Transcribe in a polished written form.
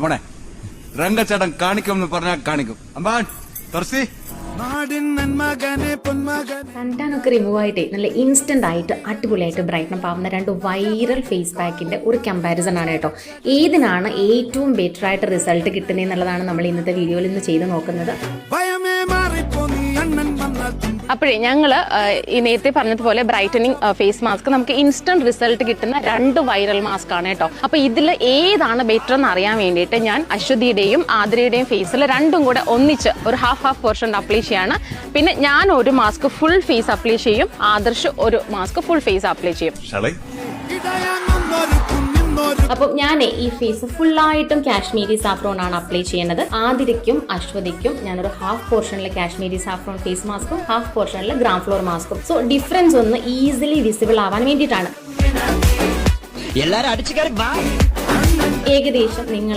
മോനെ രംഗച്ചേട്ടൻ കാണിക്കുമെന്ന് പറഞ്ഞാൽ കാണിക്കും. അമ്പാൻ തുറസി സൺടാനൊക്കെ റിമൂവ് ആയിട്ട് നല്ല ഇൻസ്റ്റന്റ് ആയിട്ട് അടിപൊളിയായിട്ട് ബ്രൈറ്റൻ ആവുന്ന രണ്ട് വൈറൽ ഫേസ് പാക്കിന്റെ ഒരു കമ്പാരിസൺ ആണ് കേട്ടോ. ഏതിനാണ് ഏറ്റവും ബെറ്റർ ആയിട്ട് റിസൾട്ട് കിട്ടുന്നത് എന്നുള്ളതാണ് നമ്മൾ ഇന്നത്തെ വീഡിയോയിൽ ഇന്ന് ചെയ്ത് നോക്കുന്നത്. അപ്പോഴേ ഞങ്ങള് ഈ നേരത്തെ പറഞ്ഞതുപോലെ ബ്രൈറ്റനിങ് ഫേസ് മാസ്ക് നമുക്ക് ഇൻസ്റ്റന്റ് റിസൾട്ട് കിട്ടുന്ന രണ്ട് വൈറൽ മാസ്ക് ആണ് കേട്ടോ. അപ്പൊ ഇതിൽ ഏതാണ് ബെറ്റർ എന്ന് അറിയാൻ വേണ്ടിയിട്ട് ഞാൻ അശ്വതിയുടെയും ആതിരയുടെയും ഫേസിൽ രണ്ടും കൂടെ ഒന്നിച്ച് ഒരു ഹാഫ് പോർഷൻ അപ്ലൈ ചെയ്യാണ്. പിന്നെ ഞാൻ ഒരു മാസ്ക് ഫുൾ ഫേസ് അപ്ലൈ ചെയ്യും, ആദർശ് ഒരു മാസ്ക് ഫുൾ ഫേസ് അപ്ലൈ ചെയ്യും. അപ്പം ഞാൻ ഈ ഫേസ് ഫുള്ളായിട്ടും കാശ്മീരി സാഫ്രോൺ ആണ് അപ്ലൈ ചെയ്യുന്നത്. ആതിരയ്ക്കും അശ്വതിക്കും ഞാനൊരു ഹാഫ് പോർഷനിലെ കാശ്മീരി സാഫ്രോൺ ഫേസ് മാസ്കും ഹാഫ് പോർഷനിലെ ഗ്രാം ഫ്ലോർ മാസ്കും. സോ ഡിഫറൻസ് ഒന്ന് ഈസിലി വിസിബിൾ ആവാൻ വേണ്ടിയിട്ടാണ്. ഏകദേശം നിങ്ങൾ